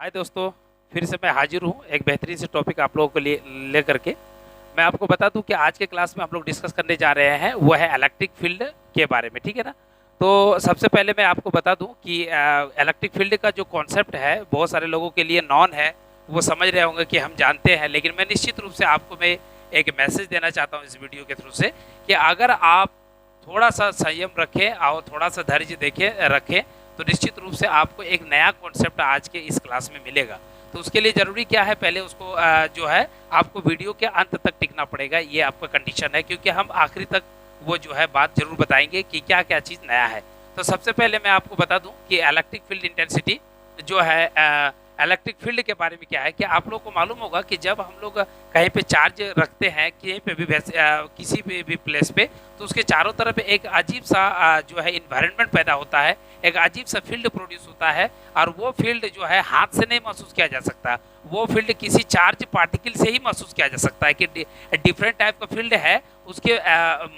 हाय दोस्तों, फिर से मैं हाजिर हूँ एक बेहतरीन से टॉपिक आप लोगों के लिए लेकर के। मैं आपको बता दूं कि आज के क्लास में हम लोग डिस्कस करने जा रहे हैं वो है इलेक्ट्रिक फील्ड के बारे में, ठीक है ना। तो सबसे पहले मैं आपको बता दूं कि इलेक्ट्रिक फील्ड का जो कॉन्सेप्ट है बहुत सारे लोगों के लिए नॉन है, वो समझ रहे होंगे कि हम जानते हैं, लेकिन मैं निश्चित रूप से आपको मैं एक मैसेज देना चाहता हूँ इस वीडियो के थ्रू से कि अगर आप थोड़ा सा संयम रखें और थोड़ा सा धैर्य देखें रखें तो निश्चित रूप से आपको एक नया कॉन्सेप्ट आज के इस क्लास में मिलेगा। तो उसके लिए ज़रूरी क्या है, पहले उसको जो है आपको वीडियो के अंत तक टिकना पड़ेगा, ये आपका कंडीशन है, क्योंकि हम आखिरी तक वो जो है बात जरूर बताएंगे कि क्या क्या चीज़ नया है। तो सबसे पहले मैं आपको बता दूं कि इलेक्ट्रिक फील्ड इंटेंसिटी जो है, इलेक्ट्रिक फील्ड के बारे में क्या है कि आप लोग को मालूम होगा कि जब हम लोग कहीं पे चार्ज रखते हैं कहीं पे भी किसी भी प्लेस पे, तो उसके चारों तरफ एक अजीब सा जो है इन्वायरमेंट पैदा होता है, एक अजीब सा फील्ड प्रोड्यूस होता है। और वो फील्ड जो है हाथ से नहीं महसूस किया जा सकता, वो फील्ड किसी चार्ज पार्टिकल से ही महसूस किया जा सकता है कि डिफरेंट टाइप का फील्ड है, उसके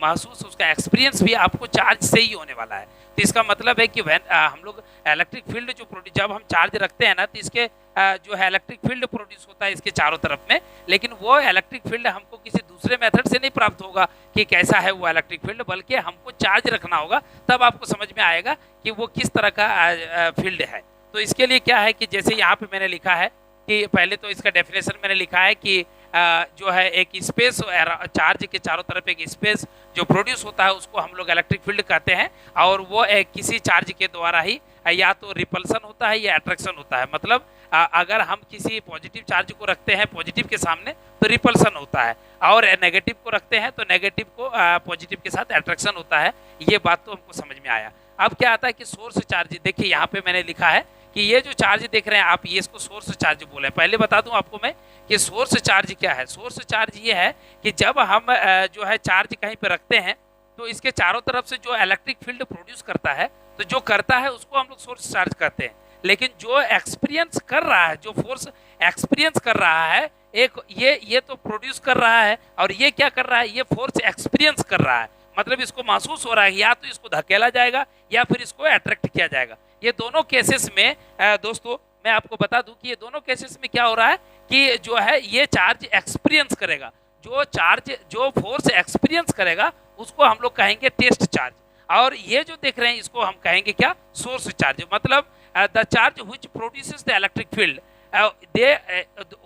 महसूस, उसका एक्सपीरियंस भी आपको चार्ज से ही होने वाला है। तो इसका मतलब है कि हम लोग इलेक्ट्रिक फील्ड जो जब हम चार्ज रखते हैं ना, तो इसके जो है इलेक्ट्रिक फील्ड प्रोड्यूस होता है इसके चारों तरफ में, लेकिन वो इलेक्ट्रिक फील्ड हमको किसी दूसरे मेथड से नहीं प्राप्त होगा कि कैसा है वो इलेक्ट्रिक फील्ड, बल्कि हमको चार्ज रखना होगा, तब आपको समझ में आएगा कि वो किस तरह का फील्ड है। तो इसके लिए क्या है कि जैसे यहाँ पे मैंने लिखा है कि पहले तो इसका डेफिनेशन मैंने लिखा है कि जो है एक स्पेस, चार्ज के चारों तरफ एक स्पेस जो प्रोड्यूस होता है उसको हम लोग इलेक्ट्रिक फील्ड कहते हैं। और वो किसी चार्ज के द्वारा ही या तो रिपल्सन होता है या अट्रैक्शन होता है। मतलब अगर हम किसी पॉजिटिव चार्ज को रखते हैं पॉजिटिव के सामने तो रिपल्सन होता है, और नेगेटिव को रखते हैं तो नेगेटिव को पॉजिटिव के साथ अट्रैक्शन होता है। ये बात तो हमको समझ में आया। अब क्या आता है कि सोर्स चार्ज, देखिए यहाँ पे मैंने लिखा है कि ये जो चार्ज देख रहे हैं आप, ये इसको सोर्स चार्ज बोले। पहले बता दूं आपको मैं कि सोर्स चार्ज क्या है। सोर्स चार्ज ये है कि जब हम जो है चार्ज कहीं पे रखते हैं तो इसके चारों तरफ से जो इलेक्ट्रिक फील्ड प्रोड्यूस करता है, तो जो करता है उसको हम लोग सोर्स चार्ज कहते हैं। लेकिन जो एक्सपीरियंस कर रहा है, जो फोर्स एक्सपीरियंस कर रहा है, एक ये तो प्रोड्यूस कर रहा है, और ये क्या कर रहा है, ये फोर्स एक्सपीरियंस कर रहा है। मतलब इसको महसूस हो रहा है, या तो इसको धकेला जाएगा या फिर इसको अट्रैक्ट किया जाएगा। ये दोनों केसेस में दोस्तों मैं आपको बता दूं कि ये दोनों केसेस में क्या हो रहा है कि जो है ये चार्ज एक्सपीरियंस करेगा, जो फोर्स एक्सपीरियंस करेगा उसको हम लोग कहेंगे टेस्ट चार्ज। और ये जो देख रहे हैं इसको हम कहेंगे क्या, सोर्स चार्ज। मतलब the charge which produces the electric field,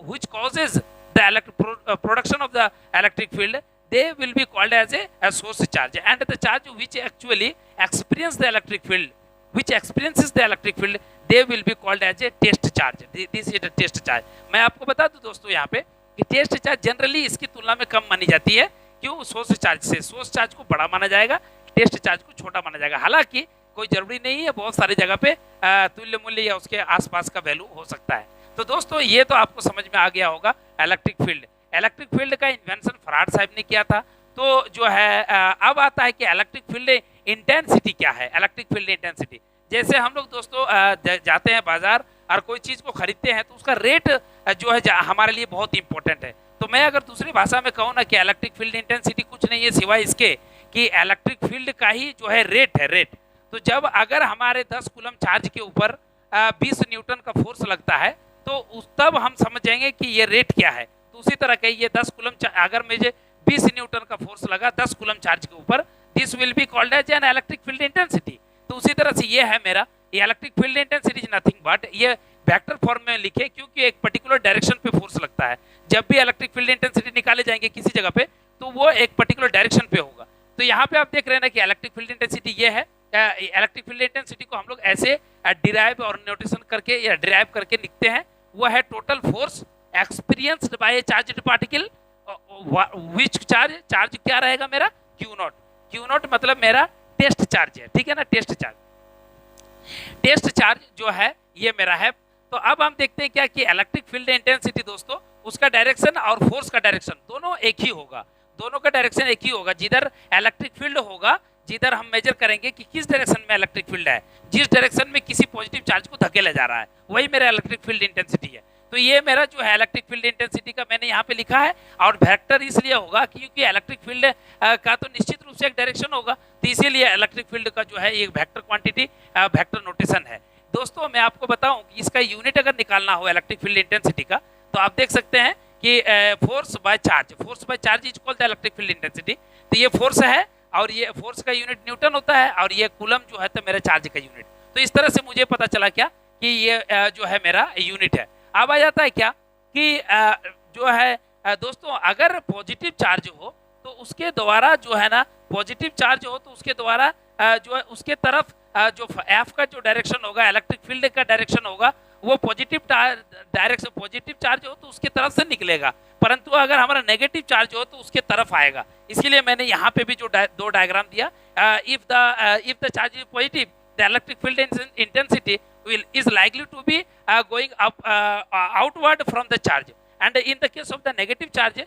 which causes the production of the electric field, they will be called as a source charge, and the charge which actually experience the electric field, which experiences the electric field, they will be called as a test charge. This is a test charge. मैं आपको बता दूं दोस्तों यहाँ पे कि test charge generally इसकी तुलना में कम मानी जाती है। क्यों? सोर्स चार्ज से। सोर्स चार्ज को बड़ा माना जाएगा, टेस्ट चार्ज को छोटा माना जाएगा। हालांकि कोई जरूरी नहीं है, बहुत सारी जगह पे तुल्य मूल्य या उसके आसपास का वैल्यू हो सकता है। तो दोस्तों ये तो आपको समझ में आ गया होगा इलेक्ट्रिक फील्ड। इलेक्ट्रिक फील्ड का इन्वेंशन फराड साहब ने किया था। तो जो है अब आता है कि इलेक्ट्रिक फील्ड इंटेंसिटी क्या है। इलेक्ट्रिक फील्ड इंटेंसिटी, जैसे हम लोग दोस्तों जाते हैं बाजार और कोई चीज़ को खरीदते हैं तो उसका रेट जो है हमारे लिए बहुत इंपॉर्टेंट है। तो मैं अगर दूसरी भाषा में कहूँ ना कि इलेक्ट्रिक फील्ड इंटेंसिटी कुछ नहीं है सिवाय इसके कि इलेक्ट्रिक फील्ड का ही जो है रेट है, रेट। तो जब अगर हमारे 10 कूलम चार्ज के ऊपर 20 न्यूटन का फोर्स लगता है तो तब हम समझेंगे कि ये रेट क्या है। तो उसी तरह के ये 10 कूलम, अगर मुझे 20 न्यूटन का फोर्स लगा 10 कूलम चार्ज के ऊपर, this will be called as an electric field intensity. तो उसी तरह से ये है मेरा, ये electric field intensity is nothing but, ये वेक्टर फॉर्म में लिखे क्योंकि एक पर्टिकुलर डायरेक्शन पे फोर्स लगता है। जब भी इलेक्ट्रिक फील्ड इंटेंसिटी निकाले जाएंगे किसी जगह पे तो वो एक पर्टिकुलर डायरेक्शन पे होगा। तो यहाँ पे आप देख रहे हैं ना कि इलेक्ट्रिक फील्ड इंटेंसिटी ये है। इलेक्ट्रिक फील्ड इंटेंसिटी को हम लोग ऐसे डिराइव और नोटेशन करके या डिराइव करके लिखते हैं, वो है total force experienced bye A charged particle, which charge क्या रहेगा मेरा, क्यू नॉट। क्यू नॉट मतलब मेरा टेस्ट चार्ज है, ठीक है ना, टेस्ट चार्ज। टेस्ट चार्ज जो है ये मेरा है। तो अब हम देखते हैं क्या कि इलेक्ट्रिक फील्ड इंटेंसिटी दोस्तों, उसका डायरेक्शन और फोर्स का डायरेक्शन दोनों एक ही होगा, दोनों का डायरेक्शन एक ही होगा। जिधर इलेक्ट्रिक फील्ड होगा, जिधर हम मेजर करेंगे कि किस डायरेक्शन में इलेक्ट्रिक फील्ड है, जिस डायरेक्शन में किसी पॉजिटिव चार्ज को धकेला जा रहा है, वही मेरा इलेक्ट्रिक फील्ड इंटेंसिटी है। तो ये मेरा जो है इलेक्ट्रिक फील्ड इंटेंसिटी का मैंने यहाँ पे लिखा है, और वेक्टर इसलिए होगा क्योंकि इलेक्ट्रिक फील्ड का तो निश्चित रूप से एक डायरेक्शन होगा, तो इसीलिए इलेक्ट्रिक फील्ड का जो है एक वेक्टर क्वांटिटी, वेक्टर नोटेशन है। दोस्तों मैं आपको बताऊं कि इसका यूनिट अगर निकालना हो इलेक्ट्रिक फील्ड इंटेंसिटी का, तो आप देख सकते हैं कि force by charge is equal to electric field intensity. तो ये फोर्स है और ये फोर्स का यूनिट न्यूटन होता है और ये कूलम जो है तो मेरा चार्ज का यूनिट। तो इस तरह से मुझे पता चला क्या कि ये जो है मेरा यूनिट है। अब आ जाता है क्या कि जो है दोस्तों अगर पॉजिटिव चार्ज हो तो उसके द्वारा जो है ना, पॉजिटिव चार्ज हो तो उसके द्वारा जो है उसके तरफ जो एफ का जो डायरेक्शन होगा, इलेक्ट्रिक फील्ड का डायरेक्शन होगा, वो पॉजिटिव डायरेक्शन, पॉजिटिव चार्ज हो तो उसके तरफ से निकलेगा, परंतु अगर हमारा नेगेटिव चार्ज हो तो उसके तरफ आएगा। इसीलिए मैंने यहाँ पे भी जो दो डायग्राम दिया, if the charge is positive the electric field intensity is likely to be going up outward from the charge, and in the case of the negative charge,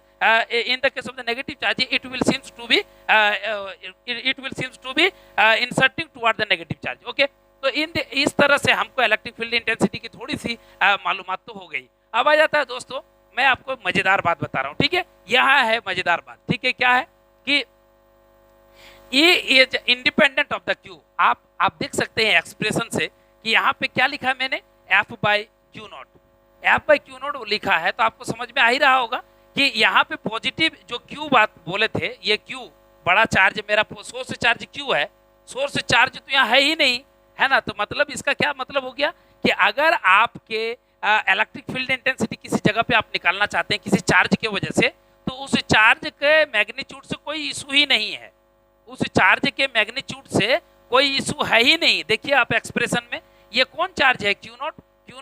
it will seems to be inserting toward the negative charge. Okay, तो इस तरह से हमको electric field intensity की थोड़ी सी मालूमात तो हो गई। अब आ जाता है दोस्तों, मैं आपको मजेदार बात बता रहा हूँ, ठीक है, यहाँ है मजेदार बात, ठीक है, क्या है कि E is independent of the Q। आप देख सकते हैं एक्सप्रेशन से कि यहाँ पे क्या लिखा है मैंने, F by Q not, F by Q not लिखा है, तो आपको समझ में आ ही रहा होगा कि यहाँ पे पॉजिटिव जो Q बात बोले थे, ये Q बड़ा चार्ज मेरा सोर्स चार्ज Q है, सोर्स चार्ज तो यहाँ है ही नहीं, है ना। तो मतलब इसका क्या मतलब हो गया कि अगर आपके इलेक्ट्रिक फील्ड इंटेंसिटी किसी जगह पे आप निकालना चाहते हैं किसी चार्ज के वजह से, तो उस चार्ज के मैग्नीट्यूड से कोई इशू ही नहीं है, उस चार्ज के मैग्नीट्यूड से कोई इशू है ही नहीं। देखिए आप एक्सप्रेशन में, ये कौन चार्ज है, क्यू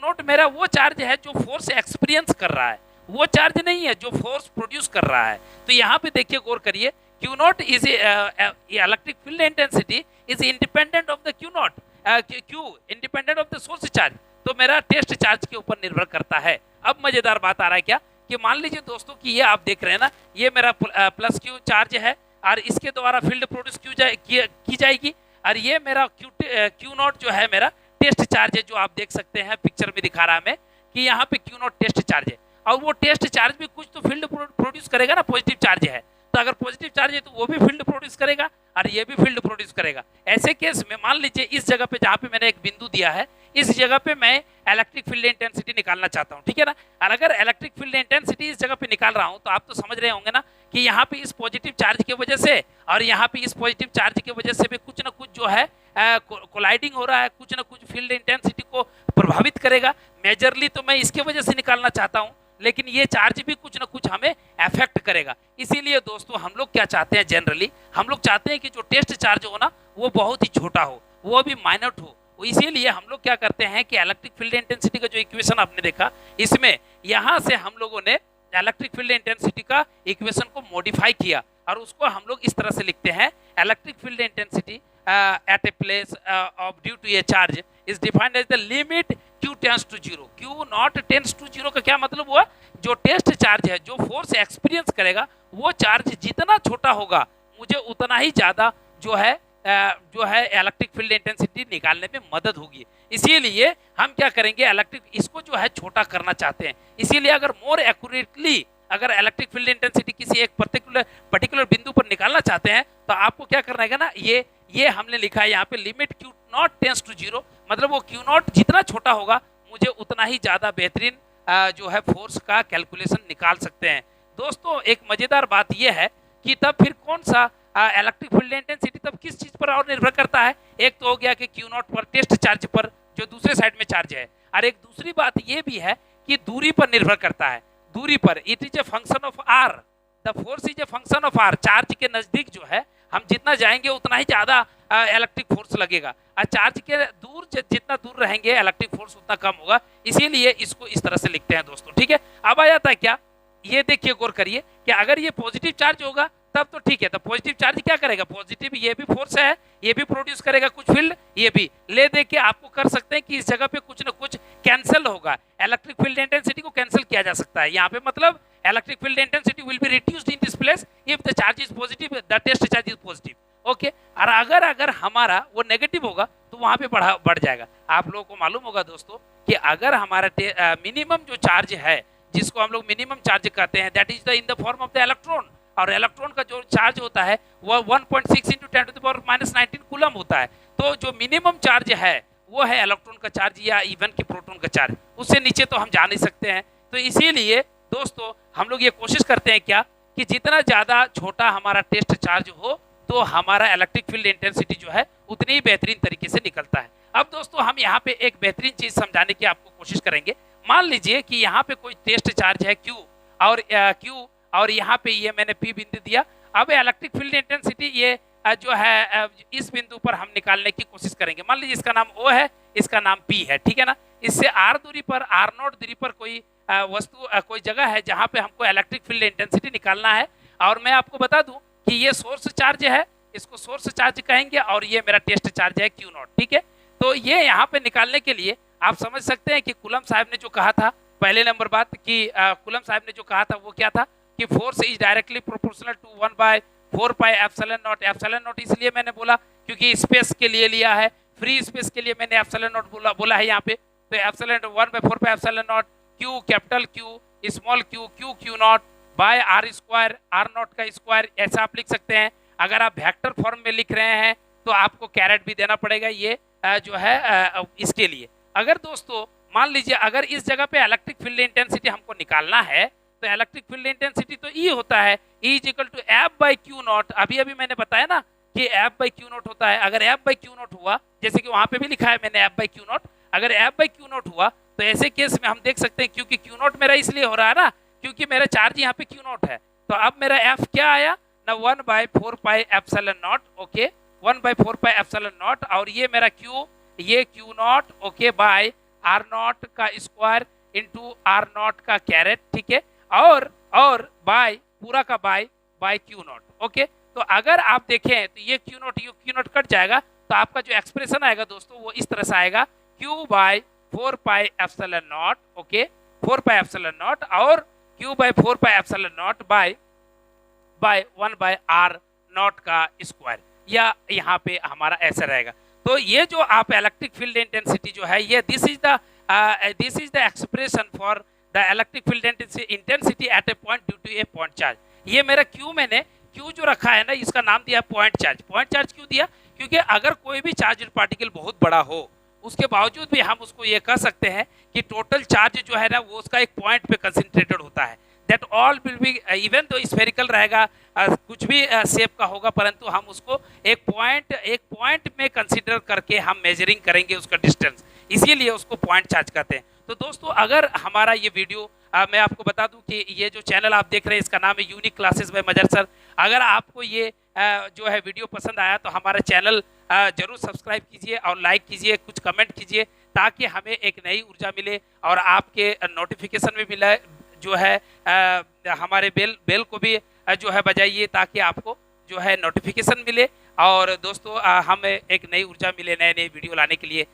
नॉट मेरा वो चार्ज है जो फोर्स एक्सपीरियंस कर रहा है, वो चार्ज नहीं है जो फोर्स प्रोड्यूस कर रहा है। तो यहाँ पे देखिए गौर करिए, Q not is electric field intensity is independent of the Q not, Q independent of the source charge, तो मेरा टेस्ट चार्ज के ऊपर निर्भर करता है। अब मजेदार बात आ रहा है क्या कि मान लीजिए दोस्तों कि ये आप देख रहे हैं ना, ये मेरा प्लस क्यू चार्ज है और इसके द्वारा फील्ड प्रोड्यूस की जाएगी, और ये मेरा क्यू नॉट जो है मेरा टेस्ट चार्ज है, जो आप देख सकते हैं पिक्चर में दिखा रहा है मैं कि यहाँ पे क्यू नॉट टेस्ट चार्ज है, और वो टेस्ट चार्ज भी कुछ तो फील्ड प्रोड्यूस करेगा ना, पॉजिटिव चार्ज है, तो अगर पॉजिटिव चार्ज है तो वो भी फील्ड प्रोड्यूस करेगा और ये भी फील्ड प्रोड्यूस करेगा। ऐसे केस में मान लीजिए इस जगह पे जहाँ पे मैंने एक बिंदु दिया है, इस जगह पे मैं इलेक्ट्रिक फील्ड इंटेंसिटी निकालना चाहता हूँ, ठीक है ना। और अगर इलेक्ट्रिक फील्ड इंटेंसिटी इस जगह पे निकाल रहा हूँ, तो आप तो समझ रहे होंगे ना कि यहाँ पे इस पॉजिटिव चार्ज की वजह से और यहाँ पे इस पॉजिटिव चार्ज की वजह से भी कुछ ना कुछ जो है कोलाइडिंग हो रहा है, कुछ ना कुछ फील्ड इंटेंसिटी को प्रभावित करेगा। मेजरली तो मैं इसके वजह से निकालना चाहता हूँ, लेकिन ये चार्ज भी कुछ ना कुछ हमें अफेक्ट करेगा। इसीलिए दोस्तों हम लोग क्या चाहते हैं, जनरली हम लोग चाहते हैं कि जो टेस्ट चार्ज हो ना वो बहुत ही छोटा हो, वो भी माइनर हो। इसीलिए हम लोग क्या करते हैं कि इलेक्ट्रिक फील्ड इंटेंसिटी का जो इक्वेशन आपने देखा, इसमें यहाँ से हम लोगों ने इलेक्ट्रिक फील्ड इंटेंसिटी का इक्वेशन को मॉडिफाई किया और उसको हम लोग इस तरह से लिखते हैं, electric field intensity at a place of due to a charge is defined as the limit Q tends to zero. Q naught tends to zero का क्या मतलब हुआ, जो टेस्ट चार्ज है, जो फोर्स एक्सपीरियंस करेगा, वो चार्ज जितना छोटा होगा मुझे उतना ही ज़्यादा जो है इलेक्ट्रिक फील्ड इंटेंसिटी निकालने में मदद होगी। इसीलिए हम क्या करेंगे, इलेक्ट्रिक इसको जो है छोटा करना चाहते हैं। इसीलिए अगर मोर एक्यूरेटली अगर इलेक्ट्रिक फील्ड इंटेंसिटी किसी एक पर्टिकुलर बिंदु पर निकालना चाहते हैं, तो आपको क्या करना है ना, ये हमने लिखा है यहाँ पे limit Q naught tends to zero, मतलब वो Q नॉट जितना छोटा होगा मुझे उतना ही ज़्यादा बेहतरीन जो है फोर्स का कैलकुलेशन निकाल सकते हैं। दोस्तों एक मज़ेदार बात यह है कि तब फिर कौन सा इलेक्ट्रिक फील्ड इंटेंसिटी तब किस चीज़ पर और निर्भर करता है। एक तो हो गया कि Q नॉट पर, टेस्ट चार्ज पर जो दूसरे साइड में चार्ज है, और एक दूसरी बात ये भी है कि दूरी पर निर्भर करता है। दूरी पर it is a function of R, the force is a function of R. Charge के नज़दीक जो है हम जितना जाएंगे उतना ही ज़्यादा इलेक्ट्रिक फोर्स लगेगा, और चार्ज के दूर जितना दूर रहेंगे इलेक्ट्रिक फोर्स उतना कम होगा। इसीलिए इसको इस तरह से लिखते हैं दोस्तों, ठीक है। अब आ जाता है क्या, ये देखिए गौर करिए कि अगर ये पॉजिटिव चार्ज होगा तब तो ठीक है, तो पॉजिटिव चार्ज क्या करेगा, पॉजिटिव ये भी फोर्स है, ये भी प्रोड्यूस करेगा कुछ फील्ड, ये भी ले दे के आपको कर सकते हैं कि इस जगह पे कुछ ना कुछ कैंसिल होगा, इलेक्ट्रिक फील्ड इंटेंसिटी को कैंसिल किया जा सकता है यहाँ पे। मतलब electric field intensity will be reduced in this place if the charge is positive, the test charge is positive, okay. और अगर हमारा वो नेगेटिव होगा तो वहाँ पे बढ़ जाएगा। आप लोगों को मालूम होगा दोस्तों कि अगर हमारा मिनिमम जो चार्ज है, जिसको हम लोग मिनिमम चार्ज कहते हैं, that is the in the form of the electron, और इलेक्ट्रॉन का जो चार्ज होता है वो 1.6 × 10⁻⁻19 कूलम होता है। तो जो मिनिमम चार्ज है वो है इलेक्ट्रॉन का चार्ज या इवन कि प्रोटॉन का चार्ज, उससे नीचे तो हम जा नहीं सकते हैं। तो इसीलिए दोस्तों हम लोग ये कोशिश करते हैं क्या कि जितना ज़्यादा छोटा हमारा टेस्ट चार्ज हो तो हमारा इलेक्ट्रिक फील्ड इंटेंसिटी जो है उतनी ही बेहतरीन तरीके से निकलता है। अब दोस्तों हम यहाँ पे एक बेहतरीन चीज़ समझाने की आपको कोशिश करेंगे। मान लीजिए कि यहाँ पे कोई टेस्ट चार्ज है Q और यहाँ पे ये मैंने P बिंदु दिया। अब इलेक्ट्रिक फील्ड इंटेंसिटी ये जो है इस बिंदु पर हम निकालने की कोशिश करेंगे। मान लीजिए इसका नाम O है, इसका नाम P है, ठीक है ना। इससे R दूरी पर, R0 दूरी पर कोई वस्तु कोई जगह है जहाँ पे हमको इलेक्ट्रिक फील्ड इंटेंसिटी निकालना है। और मैं आपको बता दूं कि ये सोर्स चार्ज है, इसको सोर्स चार्ज कहेंगे, और ये मेरा टेस्ट चार्ज है Q0, ठीक है। तो ये यहाँ पे निकालने के लिए आप समझ सकते हैं कि कूलम साहब ने जो कहा था पहले नंबर बात कि कूलम साहब ने जो कहा था वो क्या था कि force is directly proportional to 1/4 pi epsilon naught. Epsilon naught इसलिए मैंने बोला क्योंकि स्पेस के लिए लिया है, फ्री स्पेस के लिए मैंने एप्सिलॉन नॉट बोला है यहाँ पे। तो epsilon 1/4 pi epsilon naught Q capital Q small q Q naught by R square, R naught का स्क्वायर, ऐसा आप लिख सकते हैं। अगर आप वेक्टर फॉर्म में लिख रहे हैं तो आपको कैरेट भी देना पड़ेगा ये जो है इसके लिए। अगर दोस्तों मान लीजिए अगर इस जगह पे इलेक्ट्रिक फील्ड इंटेंसिटी हमको निकालना है तो इलेक्ट्रिक फील्ड इंटेंसिटी तो E होता है, E is equal to F/Q0। अभी मैंने बताया ना कि F/Q0 होता है। अगर F/Q0 हुआ, जैसे कि वहां पे भी लिखा है मैंने F/Q0, अगर F/Q0 हुआ तो ऐसे केस में हम देख सकते हैं क्योंकि Q0 मेरा इसलिए हो रहा है ना क्योंकि मेरा चार्ज यहाँ पे Q0 है। तो अब मेरा F क्या आया ना 1/4 pi epsilon not, okay, 1/4 pi epsilon not, और ये मेरा Q, ये Q0 ओके बाय R0 का स्क्वायर इंटू R0 का कैरेट, ठीक है, और बाय पूरा का बाय Q0, ओके। तो अगर आप देखें तो ये Q0 कट जाएगा तो आपका जो एक्सप्रेशन आएगा दोस्तों वो इस तरह से आएगा Q/4 pi epsilon not, okay, 4 pi epsilon not और Q/4 pi epsilon not bye 1/R0 का स्क्वायर, या यहाँ पे हमारा ऐसा रहेगा। तो ये जो आप इलेक्ट्रिक फील्ड इंटेंसिटी जो है ये this is the expression for the electric field intensity at a point due to a point charge. ये मेरा मैंने Q जो रखा है ना इसका नाम दिया पॉइंट चार्ज। पॉइंट चार्ज क्यों दिया? क्योंकि अगर कोई भी चार्ज पार्टिकल बहुत बड़ा हो उसके बावजूद भी हम उसको ये कह सकते हैं कि टोटल चार्ज जो है ना वो उसका एक पॉइंट पे कंसंट्रेटेड होता है। That all will be even तो स्फेरिकल रहेगा, कुछ भी शेप का होगा, परंतु हम उसको एक पॉइंट में कंसीडर करके हम मेजरिंग करेंगे उसका डिस्टेंस, इसीलिए उसको पॉइंट चार्ज कहते हैं। तो दोस्तों अगर हमारा ये वीडियो मैं आपको बता दूं कि ये जो चैनल आप देख रहे हैं इसका नाम है यूनिक क्लासेस बाय मजर सर। अगर आपको ये जो है वीडियो पसंद आया तो हमारा चैनल जरूर सब्सक्राइब कीजिए और लाइक कीजिए, कुछ कमेंट कीजिए ताकि हमें एक नई ऊर्जा मिले और आपके नोटिफिकेशन में मिले जो है हमारे बेल को भी जो है बजाइए ताकि आपको जो है नोटिफिकेशन मिले। और दोस्तों हमें एक नई ऊर्जा मिले नए वीडियो लाने के लिए।